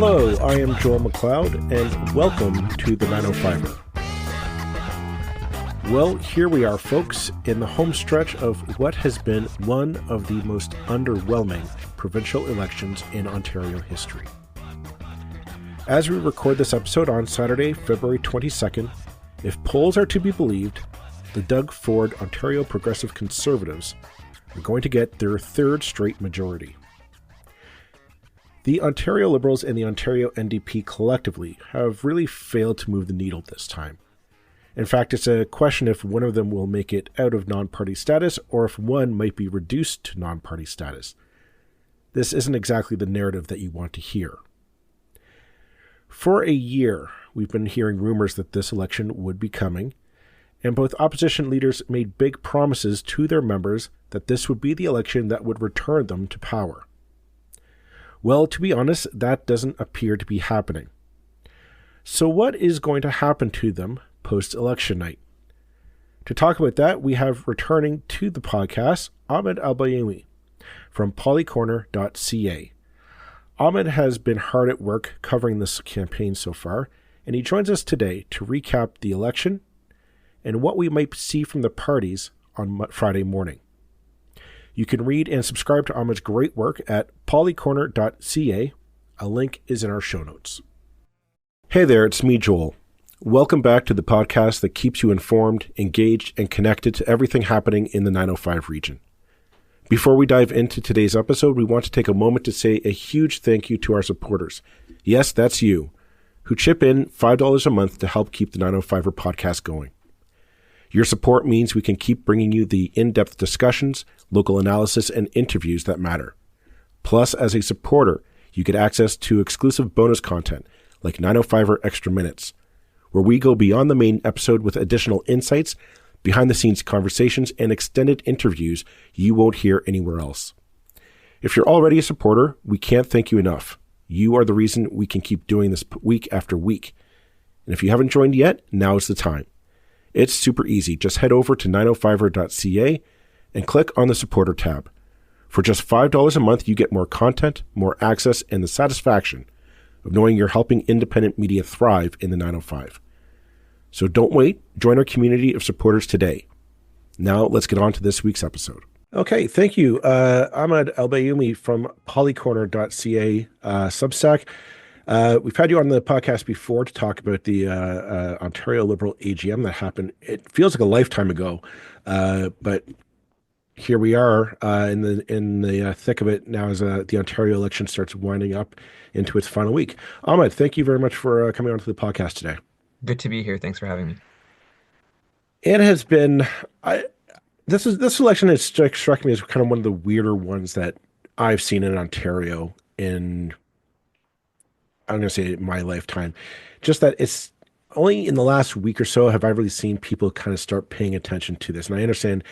Hello, I am Joel McLeod, and welcome to the 905er. Well, here we are, folks, in the home stretch of what has been one of the most underwhelming provincial elections in Ontario history. As we record this episode on Saturday, February 22nd, if polls are to be believed, the Doug Ford Ontario Progressive Conservatives are going to get their third straight majority. The Ontario Liberals and the Ontario NDP collectively have really failed to move the needle this time. In fact, it's a question if one of them will make it out of non-party status or if one might be reduced to non-party status. This isn't exactly the narrative that you want to hear. For a year, we've been hearing rumors that this election would be coming, and both opposition leaders made big promises to their members that this would be the election that would return them to power. Well, to be honest, that doesn't appear to be happening. So what is going to happen to them post-election night? To talk about that, we have returning to the podcast, Ahmad Elbayoumi from Policorner.ca. Ahmad has been hard at work covering this campaign so far, and he joins us today to recap the election and what we might see from the parties on Friday morning. You can read and subscribe to Ahmad's great work at Policorner.ca. A link is in our show notes. Hey there, it's me, Joel. Welcome back to the podcast that keeps you informed, engaged, and connected to everything happening in the 905 region. Before we dive into today's episode, we want to take a moment to say a huge thank you to our supporters. Yes, that's you, who chip in $5 a month to help keep the 905er podcast going. Your support means we can keep bringing you the in-depth discussions, local analysis, and interviews that matter. Plus, as a supporter, you get access to exclusive bonus content like 905er Extra Minutes, where we go beyond the main episode with additional insights, behind-the-scenes conversations, and extended interviews you won't hear anywhere else. If you're already a supporter, we can't thank you enough. You are the reason we can keep doing this week after week. And if you haven't joined yet, now is the time. It's super easy. Just head over to 905er.ca and click on the supporter tab. For just $5 a month, you get more content, more access, and the satisfaction of knowing you're helping independent media thrive in the 905. So don't wait. Join our community of supporters today. Now let's get on to this week's episode. Okay, thank you. Ahmad Elbayoumi from Policorner.ca Substack. We've had you on the podcast before to talk about the Ontario Liberal AGM that happened. It feels like a lifetime ago, but here we are in the thick of it now as the Ontario election starts winding up into its final week. Ahmad, thank you very much for coming onto the podcast today. Good to be here. Thanks for having me. It has been this election has struck me as kind of one of the weirder ones that I've seen in Ontario in, I'm going to say, my lifetime. Just that it's only in the last week or so have I really seen people kind of start paying attention to this. And I understand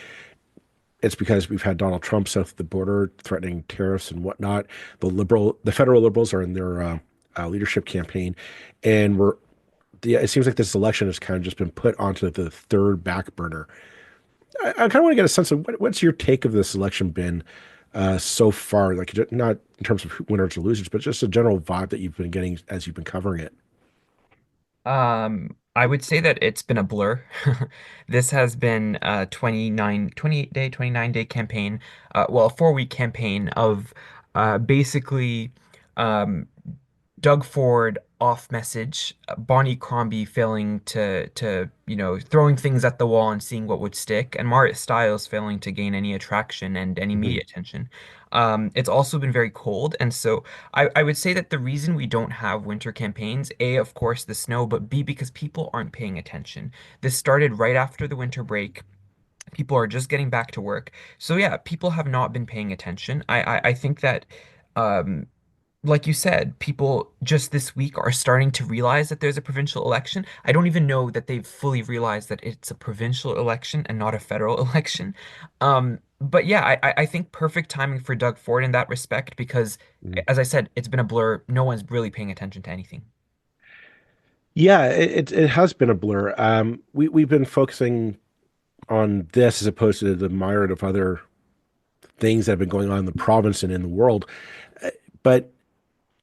it's because we've had Donald Trump south of the border threatening tariffs and whatnot. The federal Liberals are in their leadership campaign, and it seems like this election has kind of just been put onto the third back burner. I kind of want to get a sense of what's your take of this election been so far, like not in terms of winners or losers, but just a general vibe that you've been getting as you've been covering it. I would say that it's been a blur. This has been a 29-day campaign, a 4-week campaign of basically um, Doug Ford off message, Bonnie Crombie failing to throwing things at the wall and seeing what would stick, and Marit Stiles failing to gain any attraction and any media attention. It's also been very cold, and so I would say that the reason we don't have winter campaigns, A, of course, the snow, but B, because people aren't paying attention. This started right after the winter break. People are just getting back to work. So yeah, people have not been paying attention. I think that um, like you said, people just this week are starting to realize that there's a provincial election. I don't even know that they've fully realized that it's a provincial election and not a federal election. But yeah, I think perfect timing for Doug Ford in that respect because, Mm. as I said, it's been a blur. No one's really paying attention to anything. Yeah, it has been a blur. We've been focusing on this as opposed to the myriad of other things that have been going on in the province and in the world. But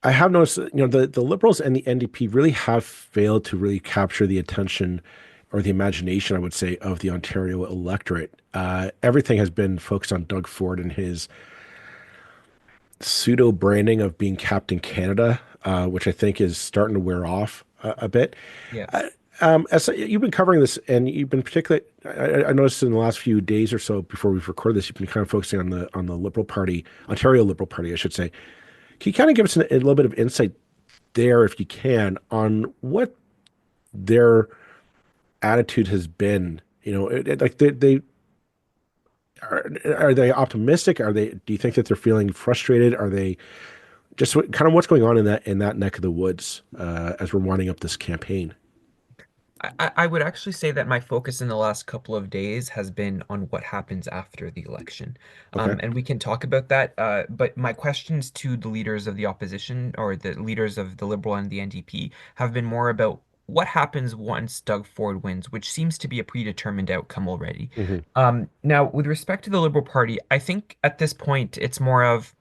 I have noticed that, the Liberals and the NDP really have failed to really capture the attention or the imagination, I would say, of the Ontario electorate. Everything has been focused on Doug Ford and his pseudo branding of being Captain Canada, which I think is starting to wear off a bit. Yes. As you've been covering this, and you've been particularly, I noticed in the last few days or so before we've recorded this, you've been kind of focusing on the Liberal Party, Ontario Liberal Party, I should say. Can you kind of give us a little bit of insight there, if you can, on what their attitude has been? Like are they optimistic? Do you think that they're feeling frustrated? Are they just kind of what's going on in that neck of the woods as we're winding up this campaign? I would actually say that my focus in the last couple of days has been on what happens after the election. Okay. And we can talk about that. But my questions to the leaders of the opposition or the leaders of the Liberal and the NDP have been more about what happens once Doug Ford wins, which seems to be a predetermined outcome already. Hmm. Now, with respect to the Liberal Party, I think at this point it's more of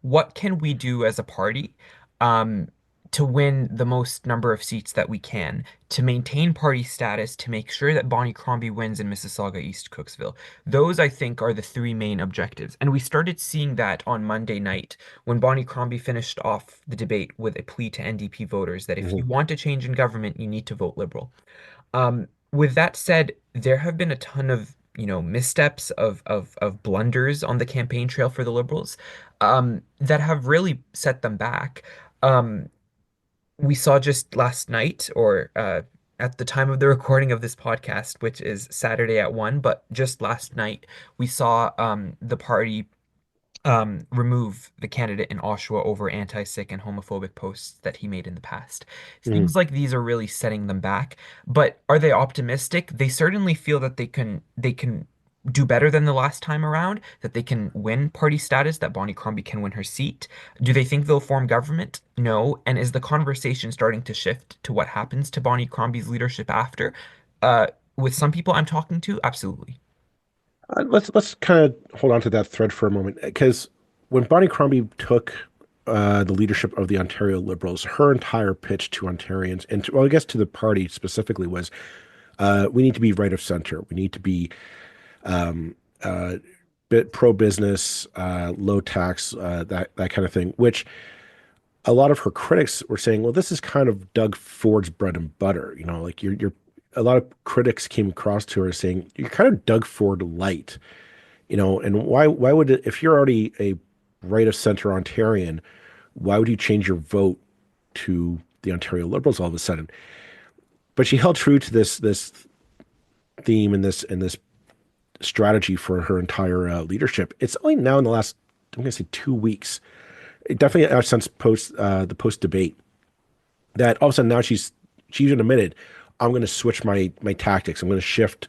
what can we do as a party um, to win the most number of seats that we can, to maintain party status, to make sure that Bonnie Crombie wins in Mississauga East Cooksville. Those, I think, are the three main objectives. And we started seeing that on Monday night when Bonnie Crombie finished off the debate with a plea to NDP voters that if Hmm. you want a change in government, you need to vote Liberal. With that said, there have been a ton of, missteps of blunders on the campaign trail for the Liberals, that have really set them back. Um, we saw just last night, or at the time of the recording of this podcast, which is Saturday at 1, but just last night, we saw the party remove the candidate in Oshawa over anti-Sikh and homophobic posts that he made in the past. Hmm. Things like these are really setting them back. But are they optimistic? They certainly feel that they can do better than the last time around, that they can win party status, that Bonnie Crombie can win her seat. Do they think they'll form government? No. And is the conversation starting to shift to what happens to Bonnie Crombie's leadership after? Uh, with some people I'm talking to, absolutely. Let's kind of hold on to that thread for a moment, because when Bonnie Crombie took the leadership of the Ontario Liberals, her entire pitch to Ontarians and well, I guess to the party specifically was, we need to be right of center. We need to be um, uh, bit pro-business, low tax, that kind of thing. Which a lot of her critics were saying, well, this is kind of Doug Ford's bread and butter. Like you're. A lot of critics came across to her saying, you're kind of Doug Ford light. And why would it, if you're already a right of center Ontarian, why would you change your vote to the Ontario Liberals all of a sudden? But she held true to this theme and this strategy for her entire leadership. It's only now in the last, I'm going to say 2 weeks, definitely since the post debate, that all of a sudden now she's even admitted, I'm going to switch my tactics. I'm going to shift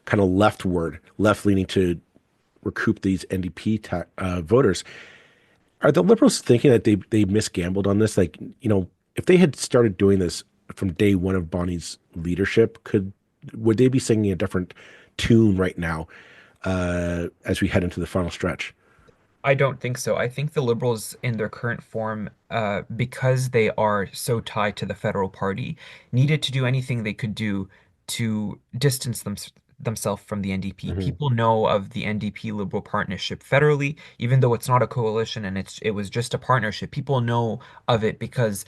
kind of left leaning to recoup these NDP voters. Are the Liberals thinking that they misgambled on this? Like, if they had started doing this from day one of Bonnie's leadership, would they be singing a different tune right now as we head into the final stretch? I don't think so. I think the Liberals, in their current form, because they are so tied to the federal party, needed to do anything they could do to distance themselves from the NDP. Hmm. People know of the NDP Liberal partnership federally, even though it's not a coalition and it was just a partnership. People know of it because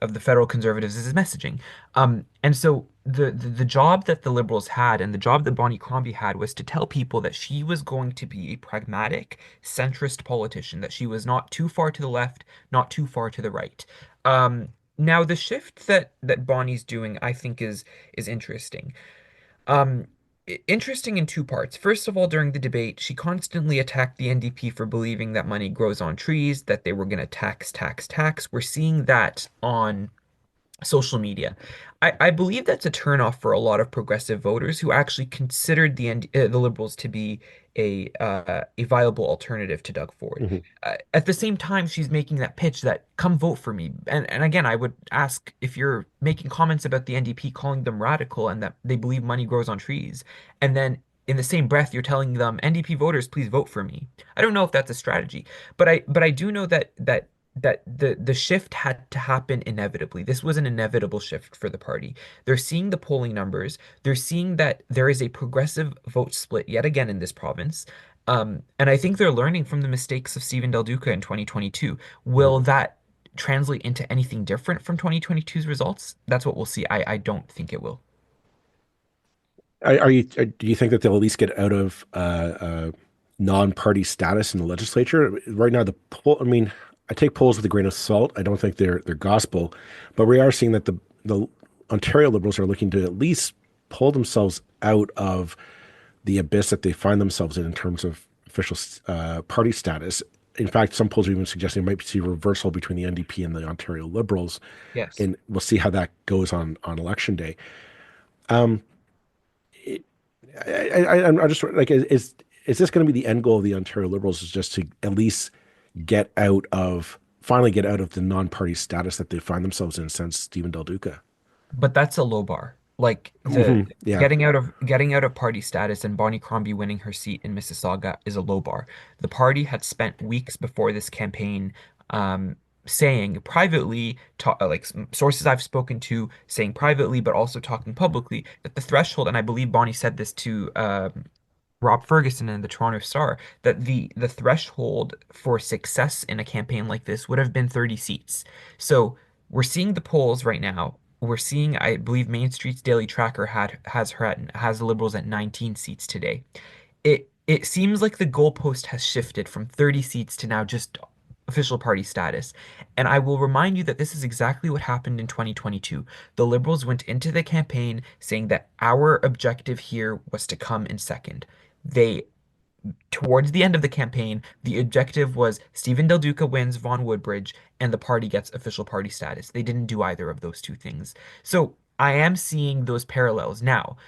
of the federal conservatives is messaging. And so the job that the Liberals had and the job that Bonnie Crombie had was to tell people that she was going to be a pragmatic, centrist politician, that she was not too far to the left, not too far to the right. Now the shift that Bonnie's doing, I think, is interesting. Um, Interesting in two parts. First of all, during the debate, she constantly attacked the NDP for believing that money grows on trees, that they were going to tax, tax, tax. We're seeing that on social media. I believe that's a turnoff for a lot of progressive voters who actually considered the Liberals to be a viable alternative to Doug Ford. Hmm. At the same time, she's making that pitch that come vote for me. And again, I would ask if you're making comments about the NDP, calling them radical and that they believe money grows on trees, and then in the same breath you're telling them NDP voters, please vote for me. I don't know if that's a strategy, but I do know that the shift had to happen inevitably. This was an inevitable shift for the party. They're seeing the polling numbers. They're seeing that there is a progressive vote split yet again in this province. And I think they're learning from the mistakes of Stephen Del Duca in 2022. Will Mhm. that translate into anything different from 2022's results? That's what we'll see. I don't think it will. Do you think that they'll at least get out of non-party status in the legislature? Right now, the poll, I mean, I take polls with a grain of salt. I don't think they're gospel, but we are seeing that the Ontario Liberals are looking to at least pull themselves out of the abyss that they find themselves in terms of official party status. In fact, some polls are even suggesting we might see a reversal between the NDP and the Ontario Liberals, Yes. and we'll see how that goes on election day. Um, it, I'm just like, is this going to be the end goal of the Ontario Liberals? Is just to at least finally get out of the non-party status that they find themselves in since Stephen Del Duca? But that's a low bar. Like the Yeah. getting out of party status and Bonnie Crombie winning her seat in Mississauga is a low bar. The party had spent weeks before this campaign saying privately, sources I've spoken to saying privately, but also talking publicly that the threshold, and I believe Bonnie said this to Rob Ferguson in the Toronto Star, that the threshold for success in a campaign like this would have been 30 seats. So we're seeing the polls right now. We're seeing, I believe, Main Street's Daily Tracker has the Liberals at 19 seats today. It seems like the goalpost has shifted from 30 seats to now just official party status. And I will remind you that this is exactly what happened in 2022. The Liberals went into the campaign saying that our objective here was to come in second. They Towards the end of the campaign, the objective was Stephen Del Duca wins Vaughan Woodbridge and the party gets official party status. They didn't do either of those two things. So I am seeing those parallels. Now,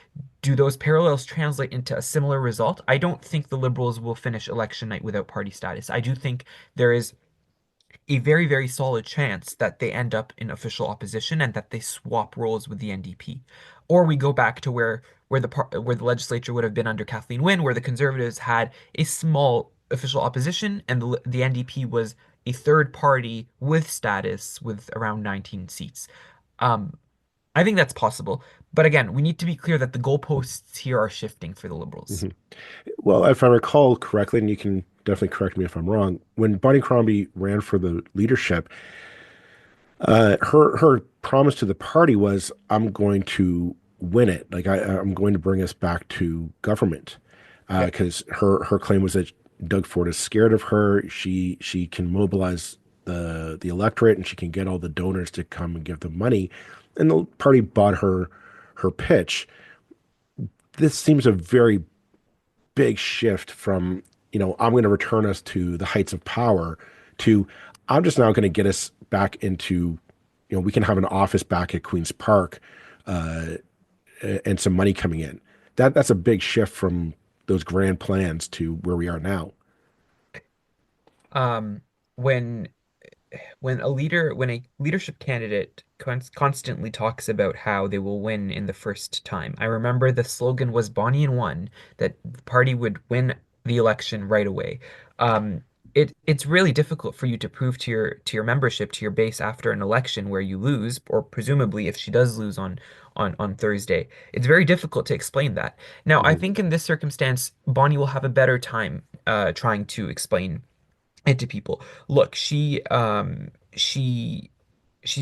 do those parallels translate into a similar result? I don't think the Liberals will finish election night without party status. I do think there is a very, very solid chance that they end up in official opposition and that they swap roles with the NDP. Or we go back to where the legislature would have been under Kathleen Wynne, where the Conservatives had a small official opposition and the NDP was a third party with status with around 19 seats. Um, I think that's possible. But again, we need to be clear that the goalposts here are shifting for the Liberals. Mhm. Well, if I recall correctly, and you can definitely correct me if I'm wrong, when Bonnie Crombie ran for the leadership, her promise to the party was, "I'm going to win it. Like I'm going to bring us back to government." Yep. Because her claim was that Doug Ford is scared of her. She can mobilize the electorate, and she can get all the donors to come and give them money, and the party bought her pitch. This seems a very big shift from, I'm going to return us to the heights of power to, I'm just now going to get us back into, we can have an office back at Queen's Park, uh, and some money coming in. That's a big shift from those grand plans to where we are now. Um, when when a leadership candidate constantly talks about how they will win in the first time. I remember the slogan was Bonnie in one, that the party would win the election right away. Um, it's really difficult for you to prove to your membership, to your base after an election where you lose, or presumably if she does lose on Thursday. It's very difficult to explain that. Now, I Mhm. think in this circumstance, Bonnie will have a better time trying to explain and to people. Look, she's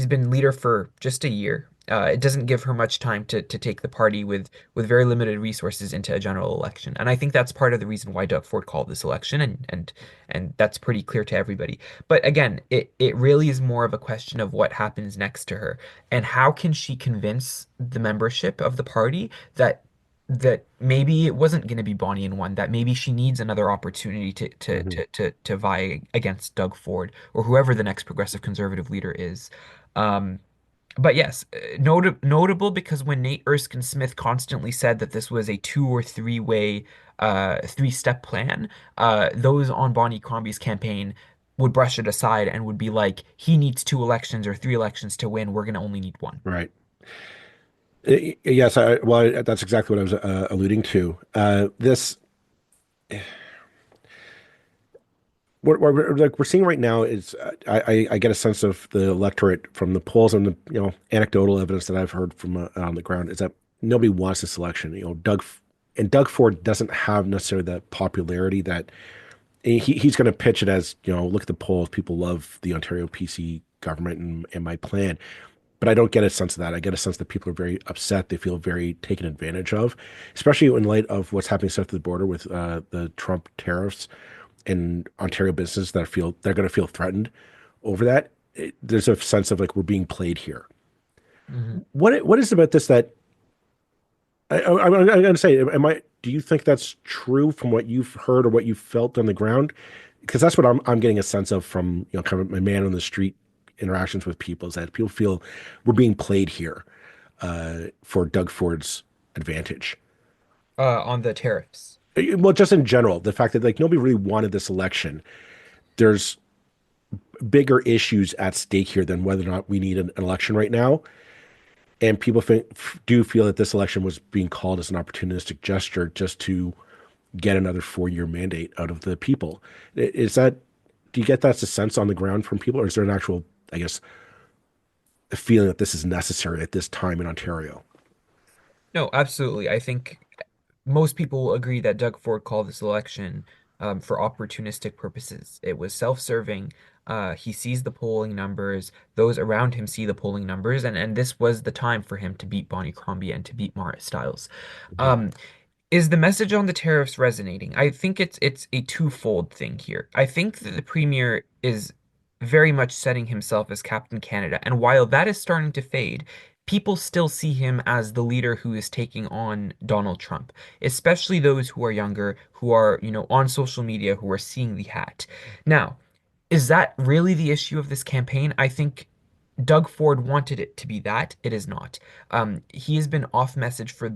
been leader for just a year. It doesn't give her much time to take the party with very limited resources into a general election. And I think that's part of the reason why Doug Ford called this election and that's pretty clear to everybody. But again, it really is more of a question of what happens next to her and how can she convince the membership of the party that maybe it wasn't going to be Bonnie in one, that maybe she needs another opportunity Mhm. to vie against Doug Ford or whoever the next progressive conservative leader is. Um, but yes, notable because when Nate Erskine Smith constantly said that this was a two or three-way, three-step plan, those on Bonnie Crombie's campaign would brush it aside and would be like, he needs two elections or three elections to win. We're going to only need one. Right. Yes, that's exactly what I was alluding to. This like we're seeing right now is I get a sense of the electorate from the polls and the anecdotal evidence that I've heard from on the ground is that nobody wants this election. Doug Ford doesn't have necessarily the popularity that he's going to pitch it as, look at the polls. People love the Ontario PC government and my plan. But I don't get a sense of that. I get a sense that people are very upset. They feel very taken advantage of, especially in light of what's happening south of the border with the Trump tariffs and Ontario businesses that feel they're going to feel threatened over that. There's a sense of like we're being played here. Mhm. What is about this that I'm going to say? Am I? Do you think that's true from what you've heard or what you've felt on the ground? Because that's what I'm getting a sense of from kind of my man on the street interactions with people is that people feel we're being played here for Doug Ford's advantage. On the tariffs. Well, just in general, the fact that like nobody really wanted this election. There's bigger issues at stake here than whether or not we need an election right now. And people do feel that this election was being called as an opportunistic gesture just to get another 4-year mandate out of the people. Is that, do you get that as a sense on the ground from people, or is there an actual, I guess, a feeling that this is necessary at this time in Ontario? No, absolutely. I think most people will agree that Doug Ford called this election for opportunistic purposes. It was self-serving. He sees the polling numbers. Those around him see the polling numbers, and this was the time for him to beat Bonnie Crombie and to beat Marit Stiles. Mhm. Um, is the message on the tariffs resonating? I think it's a twofold thing here. I think that the premier is very much setting himself as Captain Canada, and while that is starting to fade, people still see him as the leader who is taking on Donald Trump, especially those who are younger, who are, on social media, who are seeing the hat. Now, is that really the issue of this campaign? I think Doug Ford wanted it to be that. It is not. He has been off message for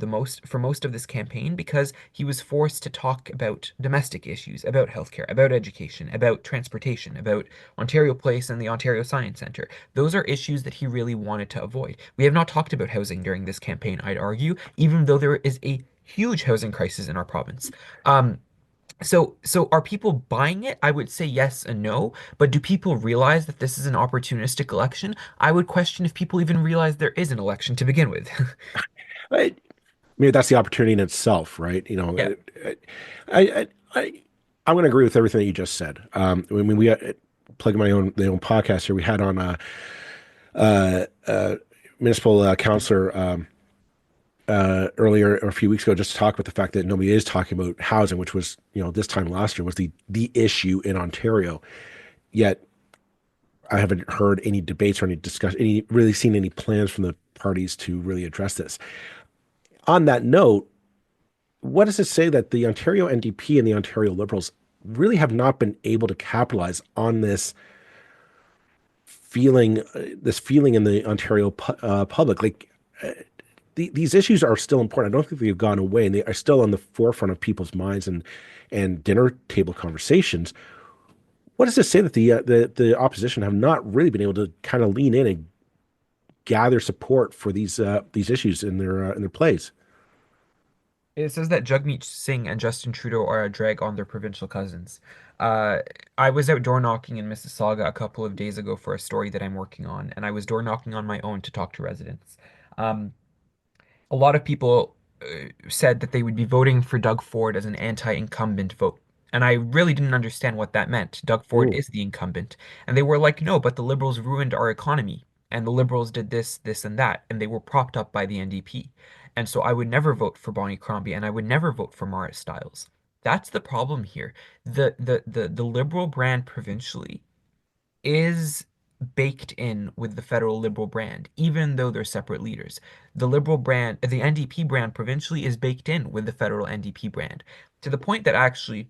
most of this campaign because he was forced to talk about domestic issues, about healthcare, about education, about transportation, about Ontario Place and the Ontario Science Centre. Those are issues that he really wanted to avoid. We have not talked about housing during this campaign, I'd argue, even though there is a huge housing crisis in our province. Um, so are people buying it? I would say yes and no, but do people realize that this is an opportunistic election? I would question if people even realize there is an election to begin with. I, Maybe that's the opportunity in itself, right? Yeah. I, I, I I'm going to agree with everything that you just said. I mean, we plugging my own podcast here. We had on uh, uh, municipal councilor earlier or a few weeks ago just to talk about the fact that nobody is talking about housing, which was this time last year was the issue in Ontario. Yet I haven't heard any debates or any discussion, any really seen any plans from the parties to really address this. On that note, what does it say that the Ontario NDP and the Ontario Liberals really have not been able to capitalize on this feeling in the Ontario public? Like these issues are still important. I don't think they've gone away, and they are still on the forefront of people's minds and dinner table conversations. What does it say that the opposition have not really been able to kind of lean in and gather support for these issues in their plays? It says that Jagmeet Singh and Justin Trudeau are a drag on their provincial cousins. Uh, I was out door knocking in Mississauga a couple of days ago for a story that I'm working on, and I was door knocking on my own to talk to residents. Um, a lot of people said that they would be voting for Doug Ford as an anti-incumbent vote. And I really didn't understand what that meant. Doug Ford Mm. is the incumbent. And they were like, no, but the Liberals ruined our economy. And the Liberals did this, this, and that. And they were propped up by the NDP. And so I would never vote for Bonnie Crombie and I would never vote for Marit Stiles. That's the problem here. The Liberal brand provincially is baked in with the federal Liberal brand, even though they're separate leaders. The Liberal brand, the NDP brand provincially is baked in with the federal NDP brand, to the point that actually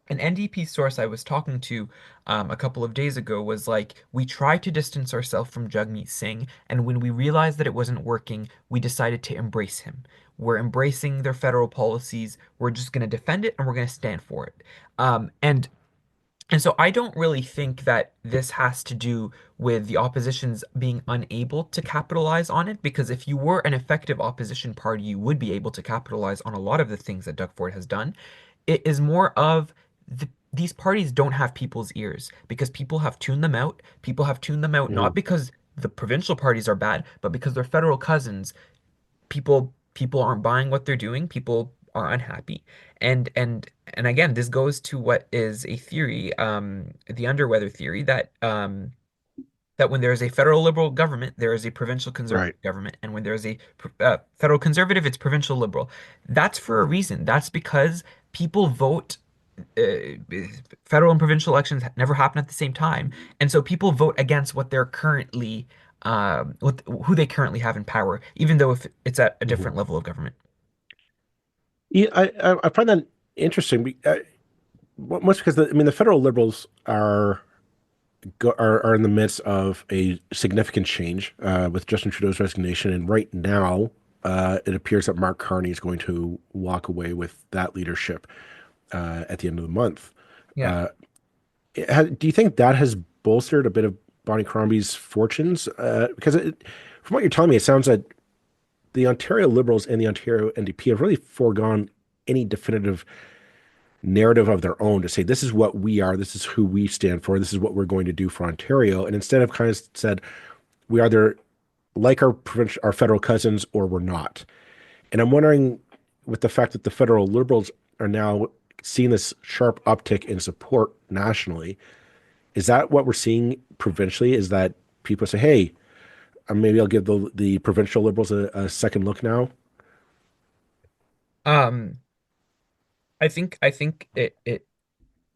an NDP source I was talking to a couple of days ago was like, we tried to distance ourselves from Jagmeet Singh, and when we realized that it wasn't working, we decided to embrace him. We're embracing their federal policies. We're just going to defend it and we're going to stand for it. And so I don't really think that this has to do with the opposition's being unable to capitalize on it, because if you were an effective opposition party, you would be able to capitalize on a lot of the things that Doug Ford has done. It is more of the these parties don't have people's ears because people have tuned them out. People have tuned them out Hmm. not because the provincial parties are bad, but because they're federal cousins. People aren't buying what they're doing. People are unhappy. And again, this goes to what is a theory, the underweather theory that when there is a federal liberal government, there is a provincial conservative Right. government, and when there is a federal conservative, it's provincial liberal. That's for a reason. That's because people vote. Uh, Federal and provincial elections never happen at the same time, and so people vote against what they're currently, what who they currently have in power, even though if it's at a Hmm. different level of government. Yeah, I find that interesting. Much because I mean the federal liberals are in the midst of a significant change with Justin Trudeau's resignation, and right now it appears that Mark Carney is going to walk away with that leadership at the end of the month. Yeah. Uh, do you think that has bolstered a bit of Bonnie Crombie's fortunes? Because from what you're telling me, it sounds like the Ontario Liberals and the Ontario NDP have really foregone any definitive narrative of their own to say this is what we are, this is who we stand for, this is what we're going to do for Ontario, and instead of kind of said we are either like our provincial, our federal cousins, or we're not. And I'm wondering, with the fact that the federal Liberals are now seeing this sharp uptick in support nationally, is that what we're seeing provincially? Is that people say, "Hey, maybe I'll give the provincial Liberals a second look now"? Um, I think it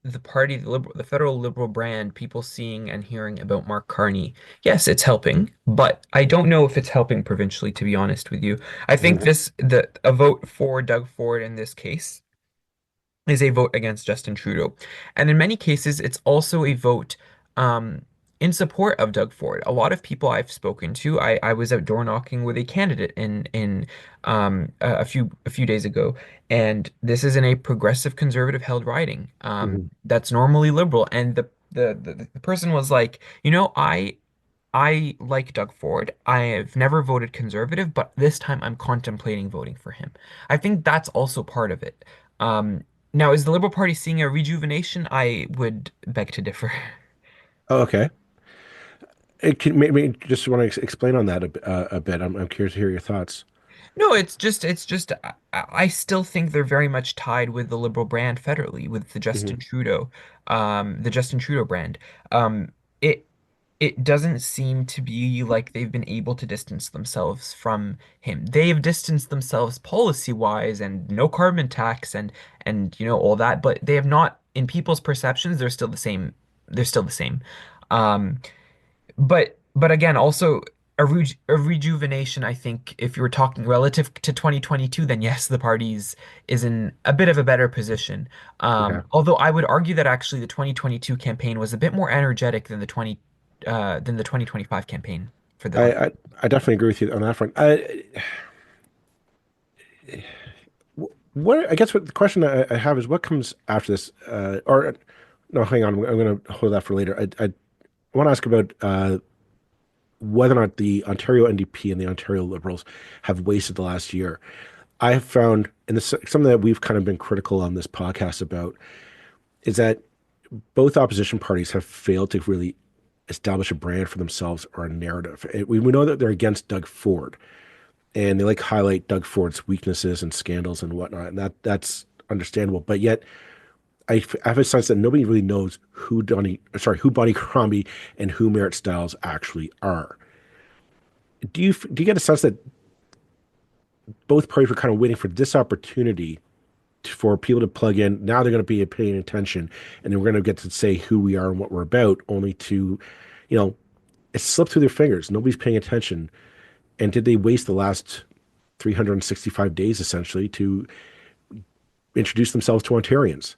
the party, the federal liberal brand, people seeing and hearing about Mark Carney, yes, it's helping, but I don't know if it's helping provincially, to be honest with you. I think Mhm. the a vote for Doug Ford in this case is a vote against Justin Trudeau. And in many cases, it's also a vote in support of Doug Ford. A lot of people I've spoken to, I was out door knocking with a candidate in a few days ago, and this is in a progressive conservative held riding Mhm. that's normally liberal. And the person was like, I like Doug Ford. I have never voted conservative, but this time I'm contemplating voting for him. I think that's also part of it. Um, Now, is the Liberal Party seeing a rejuvenation? I would beg to differ. Oh, okay. It can maybe just want to explain on that a bit. I'm curious to hear your thoughts. No, it's just I still think they're very much tied with the Liberal brand federally, with Hmm. The Justin Trudeau brand. Um, it it doesn't seem to be like they've been able to distance themselves from him. They've distanced themselves policy-wise and no carbon tax and all that, but they have not, in people's perceptions, they're still the same. They're still the same. Um, but again, also a rejuvenation, I think, if you were talking relative to 2022, then yes, the party's is in a bit of a better position. Okay. Although I would argue that actually the 2022 campaign was a bit more energetic than the 2025 campaign for the I, Liberals. I I definitely agree with you on that front. What I guess what the question I have is what comes after this? Or no, hang on. I'm going to hold that for later. I want to ask about whether or not the Ontario NDP and the Ontario Liberals have wasted the last year. I have found, and this is something that we've kind of been critical on this podcast about, is that both opposition parties have failed to really establish a brand for themselves or a narrative. We know that they're against Doug Ford, and they like highlight Doug Ford's weaknesses and scandals and whatnot, and that's understandable. But yet, I have a sense that nobody really knows who Bonnie Crombie and who Marit Stiles actually are. Do you get a sense that both parties were kind of waiting for this opportunity for people to plug in? Now they're going to be paying attention, and then we're going to get to say who we are and what we're about, only to, you know, it slipped through their fingers. Nobody's paying attention. And did they waste the last 365 days essentially to introduce themselves to Ontarians?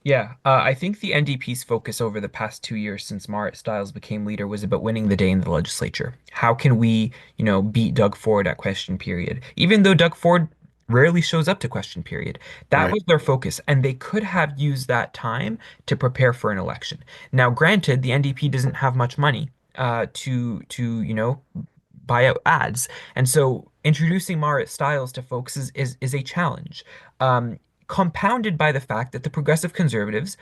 Yeah, I think the NDP's focus over the past 2 years since Marit Stiles became leader was about winning the day in the legislature. How can we, beat Doug Ford at question period? Even though Doug Ford rarely shows up to question period, that Right. was their focus, and they could have used that time to prepare for an election. Now, granted, the NDP doesn't have much money to buy out ads, and so introducing Marit Stiles to folks is a challenge. Um, Compounded by the fact that the progressive conservatives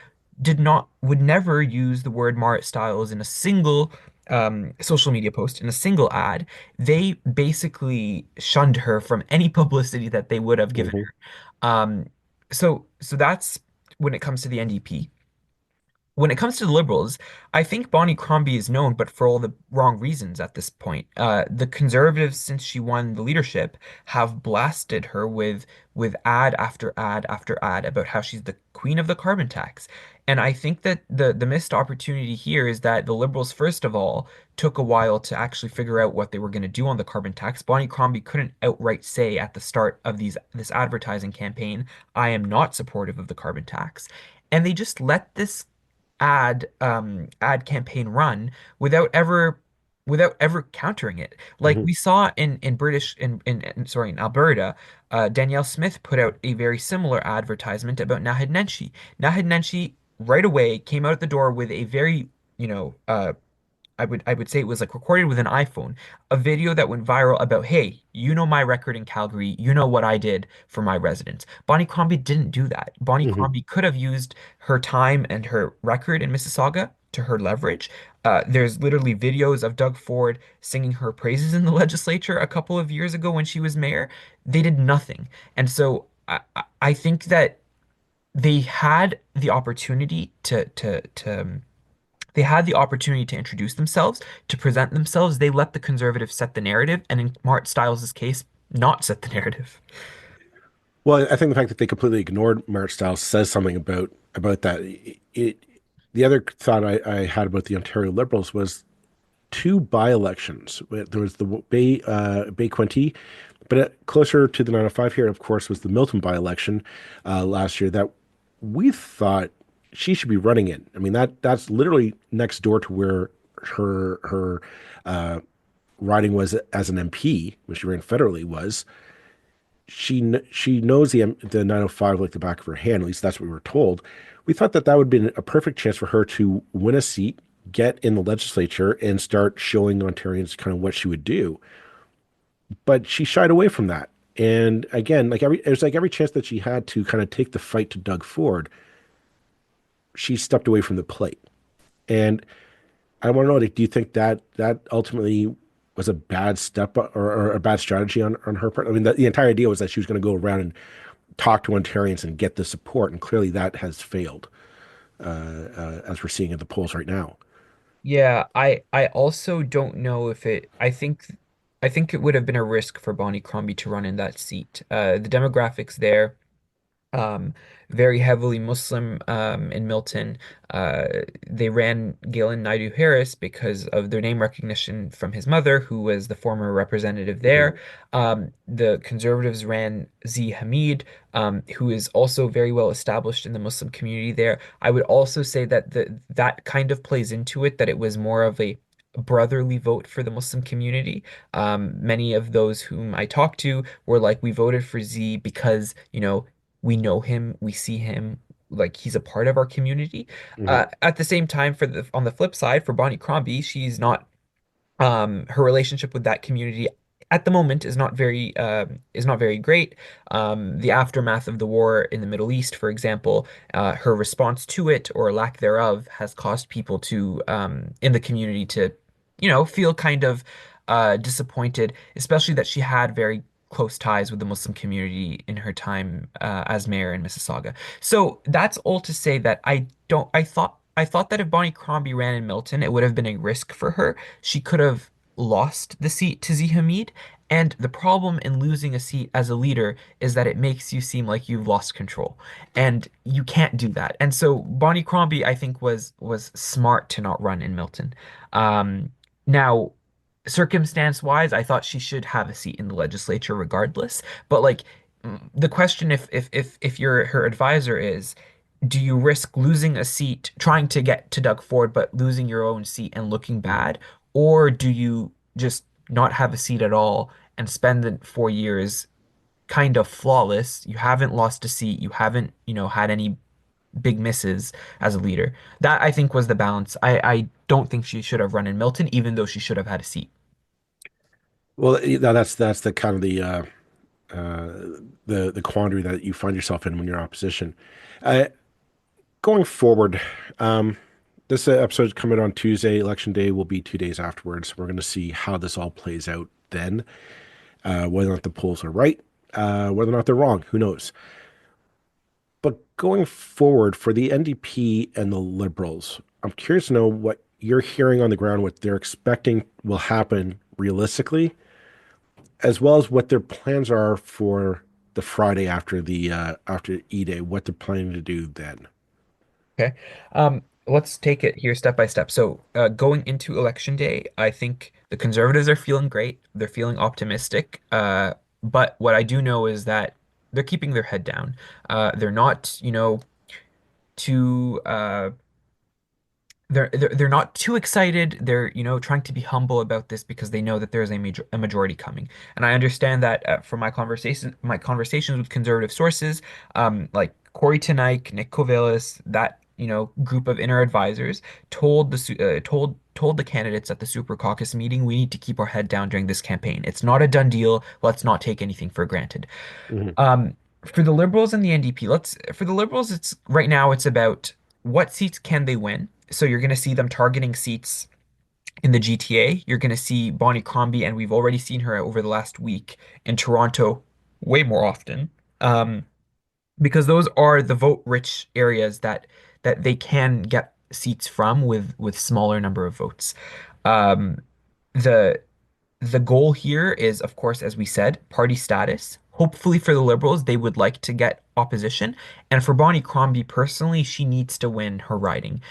would never use the word Marit Stiles in a single social media post, in a single ad. They basically shunned her from any publicity that they would have given Hmm. her. So that's when it comes to the NDP. When it comes to the Liberals, I think Bonnie Crombie is known, but for all the wrong reasons at this point. The Conservatives, since she won the leadership, have blasted her with ad after ad after ad about how she's the queen of the carbon tax. And I think that the missed opportunity here is that the Liberals, first of all, took a while to actually figure out what they were going to do on the carbon tax. Bonnie Crombie couldn't outright say at the start of this advertising campaign, I am not supportive of the carbon tax. And they just let this ad campaign run without ever countering it. Like Hmm. we saw in British in Alberta, Danielle Smith put out a very similar advertisement about Nahid Nenshi. Nahid Nenshi right away came out the door with a very, you know, I would say it was like recorded with an iPhone, a video that went viral about, hey, you know my record in Calgary, you know what I did for my residents. Bonnie Crombie didn't do that. Bonnie Hmm. Crombie could have used her time and her record in Mississauga to her leverage. There's literally videos of Doug Ford singing her praises in the legislature a couple of years ago when she was mayor. They did nothing. And so I think that they had the opportunity they had the opportunity to introduce themselves, to present themselves. They let the conservatives set the narrative, and in Mart Stiles' case, not set the narrative. Well, I think the fact that they completely ignored Marit Stiles says something about that. The other thought I had about the Ontario Liberals was two by-elections. There was the Bay Quinte, but closer to the 905 here, of course, was the Milton by-election last year that we thought she should be running in. I mean, that's literally next door to where her riding was as an MP when she ran federally was. She knows the 905 like the back of her hand. At least that's what we were told. We thought that would be a perfect chance for her to win a seat, get in the legislature, and start showing Ontarians kind of what she would do. But she shied away from that. And again, it was like every chance that she had to kind of take the fight to Doug Ford, she stepped away from the plate. And I want to know, like, do you think that ultimately was a bad step or a bad strategy on her part? I mean, the entire idea was that she was going to go around and talk to Ontarians and get the support, and clearly that has failed, as we're seeing at the polls right now. Yeah, I also don't know if I think it would have been a risk for Bonnie Crombie to run in that seat. The demographics there um, very heavily Muslim in Milton. Uh, they ran Galen Naidu Harris because of their name recognition from his mother, who was the former representative Mhm. there. The Conservatives ran Z Hamid, who is also very well established in the Muslim community there. I would also say that that kind of plays into it, that it was more of a brotherly vote for the Muslim community. Many of those whom I talked to were like, we voted for Z because, we know him, we see him, like he's a part of our community. Mhm. At the same time, on the flip side, for Bonnie Crombie, she's not her relationship with that community at the moment is not very great. The aftermath of the war in the Middle East, for example, her response to it or lack thereof has caused people to in the community to, feel kind of disappointed, especially that she had very close ties with the Muslim community in her time as mayor in Mississauga. So that's all to say that I thought that if Bonnie Crombie ran in Milton, it would have been a risk for her. She could have lost the seat to Z Hamid. And the problem in losing a seat as a leader is that it makes you seem like you've lost control. And you can't do that. And so Bonnie Crombie, I think, was smart to not run in Milton. Now, circumstance wise, I thought she should have a seat in the legislature regardless. But like the question if you're her advisor is do you risk losing a seat trying to get to Doug Ford, but losing your own seat and looking bad? Or do you just not have a seat at all and spend the 4 years kind of flawless? You haven't lost a seat. You haven't, had any big misses as a leader. That I think was the balance. I don't think she should have run in Milton, even though she should have had a seat. Well, that's the kind of uh, the quandary that you find yourself in when you're in opposition. going forward, um, this episode is coming on Tuesday. Election day will be 2 days afterwards. We're going to see how this all plays out then, whether or not the polls are right, whether or not they're wrong. Who knows? But going forward for the NDP and the Liberals, I'm curious to know what you're hearing on the ground, what they're expecting will happen realistically, as well as what their plans are for the Friday after the after E-Day, what they're planning to do then. Okay. Let's take it here step by step. So, going into election day, I think the conservatives are feeling great. They're feeling optimistic. But what I do know is that they're keeping their head down. They're not, too they're not too excited. They're, trying to be humble about this because they know that there's a majority coming. And I understand that from my conversations with conservative sources, like Corey Tenike, Nick Kovelis, that group of inner advisors told the candidates at the Super Caucus meeting, we need to keep our head down during this campaign. It's not a done deal. Let's not take anything for granted. Hmm. Um, for the Liberals and the NDP, for the Liberals, it's right now it's about what seats can they win. So you're going to see them targeting seats in the GTA. You're going to see Bonnie Crombie, and we've already seen her over the last week in Toronto way more often. Um, because those are the vote-rich areas that they can get seats from with smaller number of votes. Um, the the goal here is, of course, as we said, party status. Hopefully for the Liberals, they would like to get opposition. And for Bonnie Crombie personally, she needs to win her riding.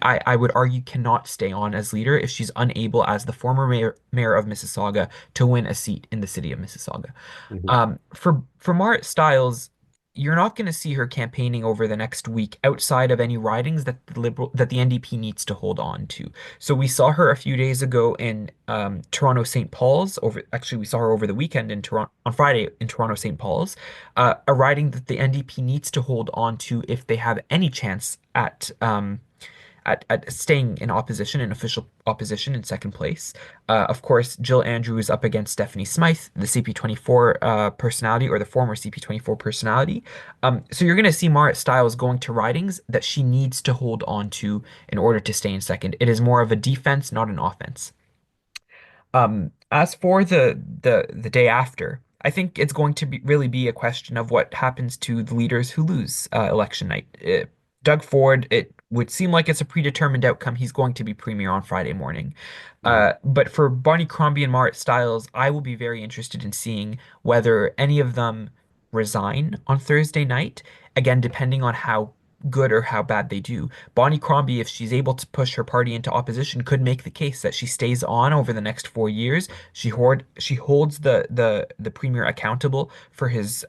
I would argue, cannot stay on as leader if she's unable, as the former mayor of Mississauga, to win a seat in the city of Mississauga. Hmm. For Marit Stiles, you're not going to see her campaigning over the next week outside of any ridings that the NDP needs to hold on to. So we saw her a few days ago in Toronto St. Paul's. Actually, we saw her over the weekend in Toronto on Friday in Toronto St. Paul's, a riding that the NDP needs to hold on to if they have any chance at staying in opposition, in official opposition in second place. Of course, Jill Andrews up against Stephanie Smythe, the CP24 personality, or the former CP24 personality. So you're going to see Marit Stiles going to ridings that she needs to hold on to in order to stay in second. It is more of a defense, not an offense. As for the day after, I think it's going to really be a question of what happens to the leaders who lose election night. Doug Ford, it would seem like it's a predetermined outcome. He's going to be premier on Friday morning. Hmm. But for Bonnie Crombie and Marit Stiles, I will be very interested in seeing whether any of them resign on Thursday night. Again, depending on how good or how bad they do. Bonnie Crombie, if she's able to push her party into opposition, could make the case that she stays on over the next 4 years. She holds the premier accountable for his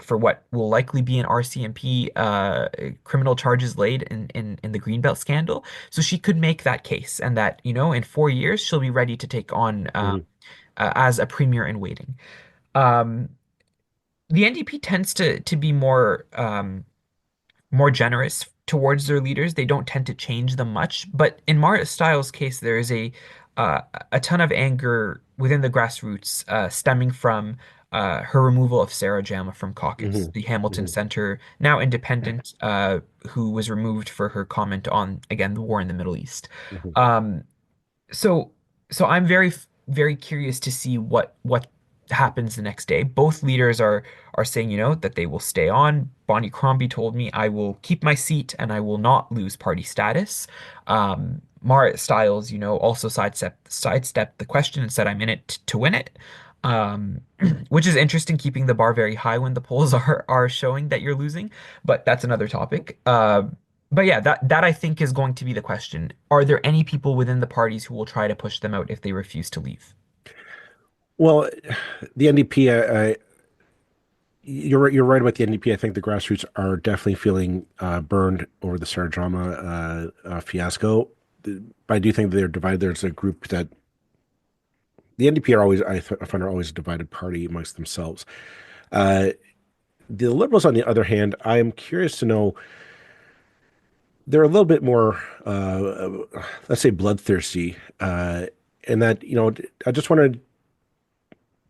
for what will likely be an RCMP criminal charges laid in the Greenbelt scandal. So she could make that case, and that in 4 years she'll be ready to take on Hmm. as a premier in waiting. Um, the NDP tends to be more generous towards their leaders. They don't tend to change them much. But in Marit Stiles' case, there is uh, a ton of anger within the grassroots stemming from her removal of Sarah Jama from caucus, Hmm. the Hamilton Hmm. Center, now independent, who was removed for her comment on, again, the war in the Middle East. Hmm. Um, so so I'm very curious to see what happens the next day. Both leaders are saying, that they will stay on. Bonnie Crombie told me, I will keep my seat and I will not lose party status. Marit Stiles, also sidestepped the question and said, I'm in it to win it. Um, which is interesting, keeping the bar very high when the polls are showing that you're losing, but that's another topic. But yeah, that I think is going to be the question. Are there any people within the parties who will try to push them out if they refuse to leave? Well, the NDP, you're right about the NDP. I think the grassroots are definitely feeling burned over the Sarah Drama fiasco. But I do think they're divided. There's a group that the NDP are always, I find, are always a divided party amongst themselves. Uh, the Liberals, on the other hand, I am curious to know they're a little bit more, let's say, bloodthirsty, in that I just wanted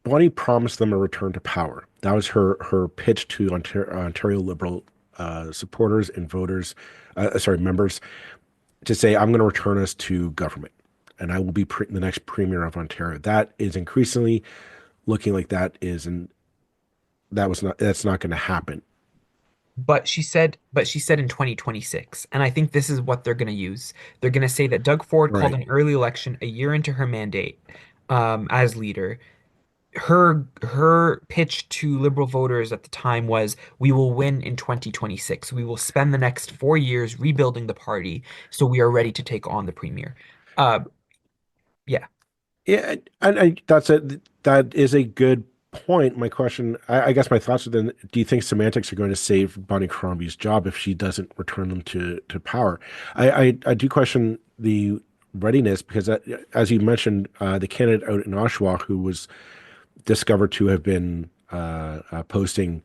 Bonnie promised them a return to power. That was her pitch to Ontario Liberal supporters and voters, members, to say, I'm going to return us to government and I will be the next premier of Ontario. That is increasingly looking like that's not going to happen. But she said in 2026, and I think this is what they're going to use. They're going to say that Doug Ford called Right. an early election a year into her mandate as leader. Her pitch to Liberal voters at the time was, "We will win in 2026. We will spend the next 4 years rebuilding the party, so we are ready to take on the premier." Uh, yeah. Yeah, and that is a good point. My question, I guess my thoughts are then, do you think semantics are going to save Bonnie Crombie's job if she doesn't return them to power? I do question the readiness because, as you mentioned, the candidate out in Oshawa who was discovered to have been posting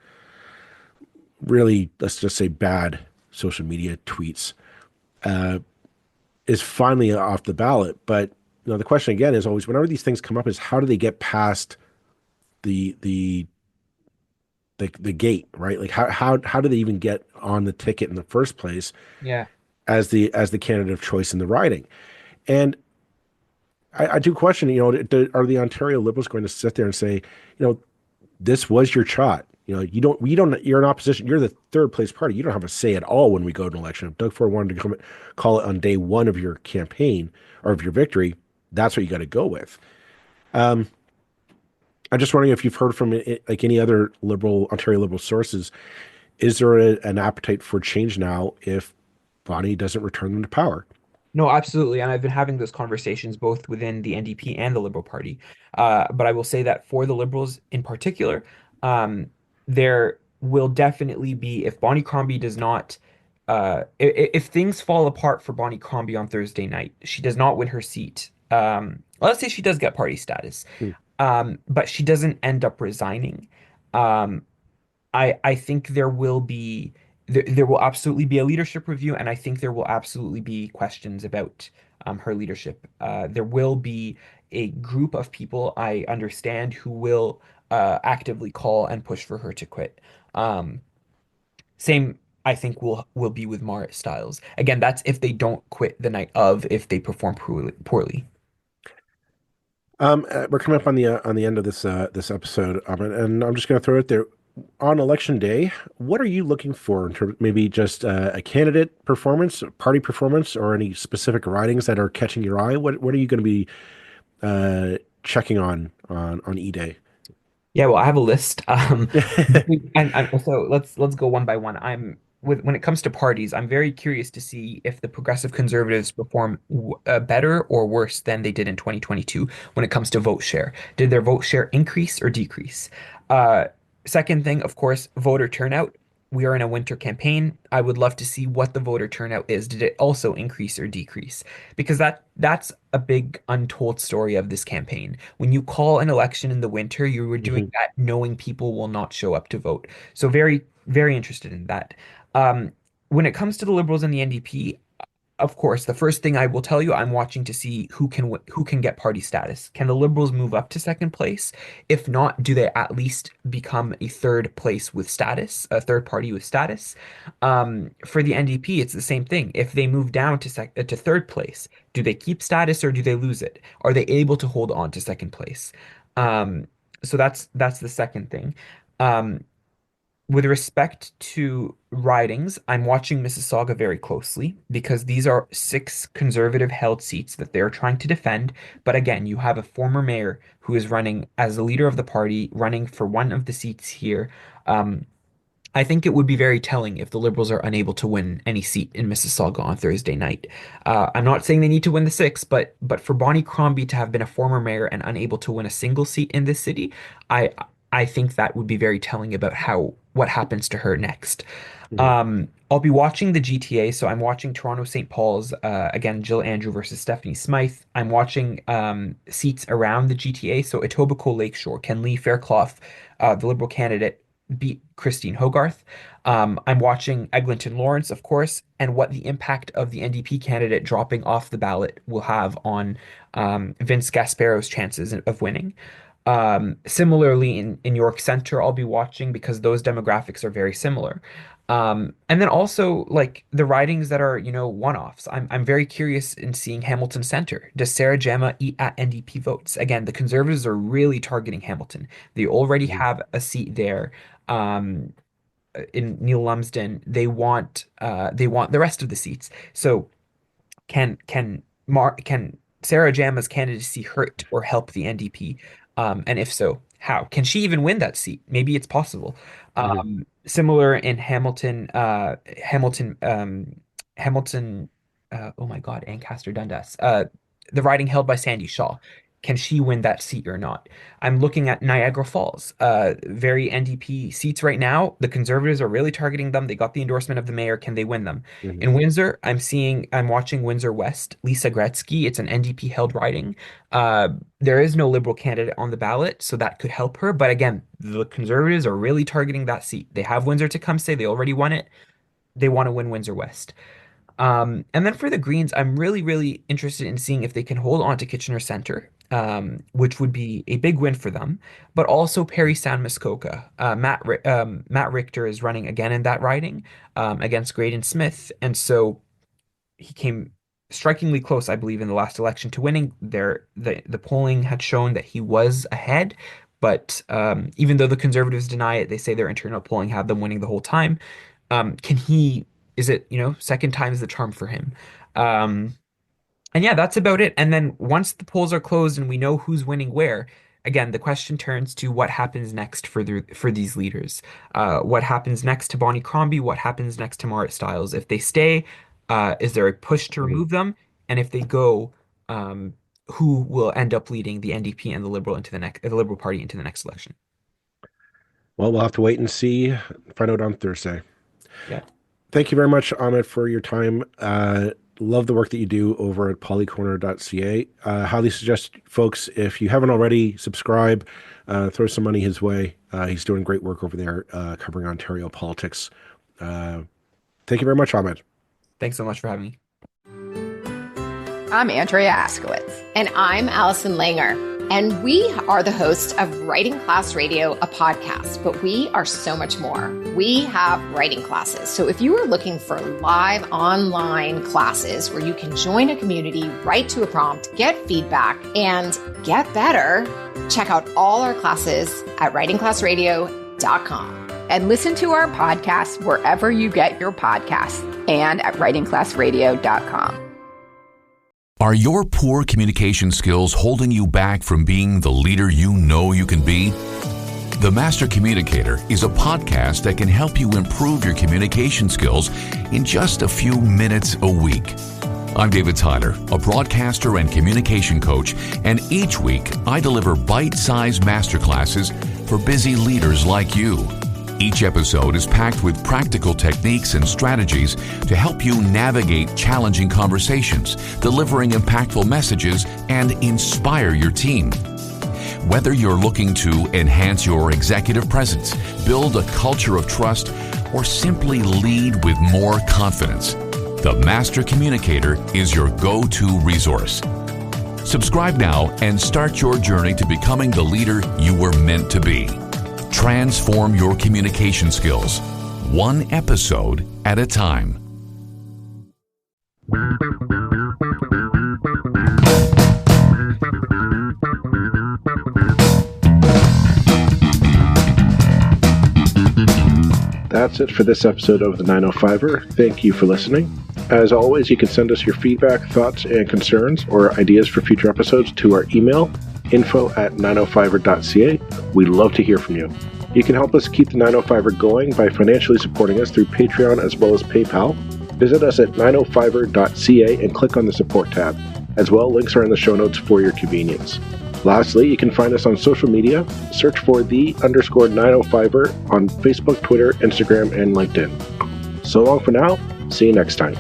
really, let's just say, bad social media tweets, is finally off the ballot. But the question again is always, whenever these things come up, is how do they get past the the the gate, right? Like how do they even get on the ticket in the first place Yeah. as the candidate of choice in the riding? And I do question, are the Ontario Liberals going to sit there and say, this was your shot? You're in opposition. You're the third place party. You don't have a say at all when we go to an election. If Doug Ford wanted to call it on day one of your campaign or of your victory, that's what you got to go with. I'm just wondering if you've heard from like any other Ontario Liberal sources. Is there an appetite for change now if Bonnie doesn't return them to power? No, absolutely. And I've been having those conversations both within the NDP and the Liberal Party. But I will say that for the Liberals in particular, there will definitely be, if Bonnie Crombie does not, if things fall apart for Bonnie Crombie on Thursday night, she does not win her seat. Let's say she does get party status, Hmm. but she doesn't end up resigning. Um, I think there will absolutely be a leadership review, and I think there will absolutely be questions about her leadership. There will be a group of people I understand who will actively call and push for her to quit. Um, Same, I think will be with Marit Stiles. Again, that's if they don't quit the night of, if they perform poorly. We're coming up on the end of this episode, and I'm just going to throw it there. On election day, what are you looking for in terms, maybe just a candidate performance, party performance, or any specific ridings that are catching your eye? What are you going to be checking on E-Day? Yeah, well, I have a list. And so let's go one by one. When it comes to parties, I'm very curious to see if the progressive conservatives perform better or worse than they did in 2022 when it comes to vote share. Did their vote share increase or decrease? Uh, Second thing, of course, voter turnout. We are in a winter campaign. I would love to see what the voter turnout is. Did it also increase or decrease? Because that's a big untold story of this campaign. When you call an election in the winter, you were doing Mhm. that knowing people will not show up to vote. So very, very interested in that. Um, when it comes to the Liberals and the NDP, of course, the first thing I will tell you, I'm watching to see who can get party status. Can the Liberals move up to second place? If not, do they at least become a third place with status, a third party with status? For the NDP, it's the same thing. If they move down to third place, do they keep status or do they lose it? Are they able to hold on to second place? Um, so that's the second thing. Um, with respect to ridings, I'm watching Mississauga very closely because these are six conservative held seats that they're trying to defend. But again, you have a former mayor who is running as the leader of the party, running for one of the seats here. Um, I think it would be very telling if the Liberals are unable to win any seat in Mississauga on Thursday night. I'm not saying they need to win the six, but for Bonnie Crombie to have been a former mayor and unable to win a single seat in this city, I I think that would be very telling about how what happens to her next. Mhm. I'll be watching the GTA, so I'm watching Toronto St. Paul's again, Jill Andrew versus Stephanie Smythe. I'm watching seats around the GTA, so Etobicoke Lakeshore, Ken Lee Fairclough, the Liberal candidate, beat Christine Hogarth. I'm watching Eglinton Lawrence, of course, and what the impact of the NDP candidate dropping off the ballot will have on Vince Gasparo's chances of winning. Similarly, in York Center, I'll be watching because those demographics are very similar. And then also like the ridings that are, one-offs. I'm very curious in seeing Hamilton Center. Does Sarah Jama eat at NDP votes? Again, the Conservatives are really targeting Hamilton. They already Mhm. have a seat there. Um, in Neil Lumsden, they want the rest of the seats. So can Sarah Jama's candidacy hurt or help the NDP? And if so, how? Can she even win that seat? Maybe it's possible. Mhm. Similar in Hamilton. Oh my God, Ancaster Dundas. The riding held by Sandy Shaw. Can she win that seat or not? I'm looking at Niagara Falls, very NDP seats right now. The Conservatives are really targeting them. They got the endorsement of the mayor. Can they win them? Mhm. In Windsor, I'm watching Windsor West, Lisa Gretzky. It's an NDP held riding. There is no Liberal candidate on the ballot, so that could help her. But again, the Conservatives are really targeting that seat. They have Windsor to come say they already won it. They want to win Windsor West. And then for the Greens, I'm really, really interested in seeing if they can hold on to Kitchener Center, which would be a big win for them, but also Parry Sound Muskoka. Matt Richter is running again in that riding against Graydon Smith. And so he came strikingly close, I believe, in the last election to winning. The polling had shown that he was ahead, but even though the Conservatives deny it, they say their internal polling had them winning the whole time. Can he? Is it, second time is the charm for him? Um, and yeah, that's about it. And then once the polls are closed and we know who's winning where, again, the question turns to what happens next for these leaders. What happens next to Bonnie Crombie? What happens next to Marit Stiles? If they stay, is there a push to Mhm. remove them? And if they go, um, who will end up leading the NDP and the Liberal Party into the next election? Well, we'll have to wait and see, find out on Thursday. Yeah. Thank you very much, Ahmed, for your time. Love the work that you do over at Policorner.ca. Highly suggest folks, if you haven't already, subscribe, throw some money his way. He's doing great work over there covering Ontario politics. Uh, Thank you very much, Ahmed. Thanks so much for having me. I'm Andrea Askowitz. And I'm Allison Langer. And we are the hosts of Writing Class Radio, a podcast, but we are so much more. We have writing classes. So if you are looking for live online classes where you can join a community, write to a prompt, get feedback, and get better, check out all our classes at writingclassradio.com. And listen to our podcast wherever you get your podcasts and at writingclassradio.com. Are your poor communication skills holding you back from being the leader you know you can be? The Master Communicator is a podcast that can help you improve your communication skills in just a few minutes a week. I'm David Tyler, a broadcaster and communication coach, and each week I deliver bite-sized masterclasses for busy leaders like you. Each episode is packed with practical techniques and strategies to help you navigate challenging conversations, delivering impactful messages, and inspire your team. Whether you're looking to enhance your executive presence, build a culture of trust, or simply lead with more confidence, the Master Communicator is your go-to resource. Subscribe now and start your journey to becoming the leader you were meant to be. Transform your communication skills, one episode at a time. That's it for this episode of the 905er. Thank you for listening. As always, you can send us your feedback, thoughts, and concerns or ideas for future episodes to our email, info@905er.ca. We love to hear from you. You can help us keep the 905er going by financially supporting us through Patreon as well as PayPal. Visit us at 905er.ca and click on the support tab. As well, links are in the show notes for your convenience. Lastly, you can find us on social media. Search for _905er on Facebook, Twitter, Instagram, and LinkedIn. So long for now. See you next time.